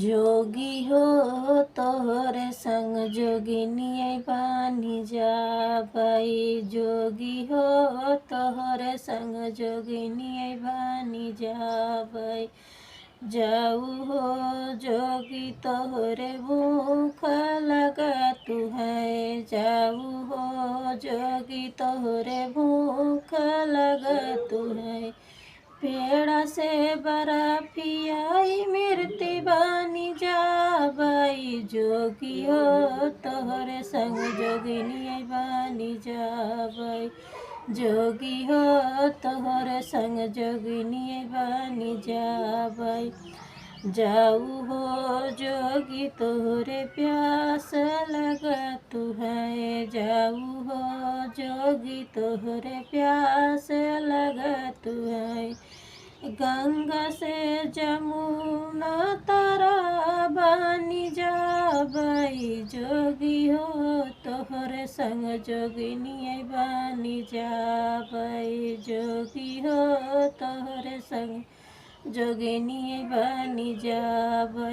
जोगी हो तोहरे संग जोगिनी बानी जाबई। जोगी हो तोहरे संग जोगिनी बानी जाबई। जाऊ हो जोगी तोहरे भूख लगा तू है। जाऊ हो जोगी तोहरे भूख लगा तू है। पेड़ा से बर्फियाई मिर्ती बानी जाबई। जोगी हो तोहरे संग जोगिनी बानी जाबई। जोगी हो तोहरे संग जोगिनी बानी जाबई। जाऊ हो जोगी तोहरे प्यास लगा तू है। जाऊ हो जोगी तोहरे प्यास लगा तू है। गंगा से जमुना तारा बानी जाबई। जोगी हो तोहरे संग जोगिनी बानी जाबई। जोगी हो तोहरे संग जोगिनी बानी जाबई।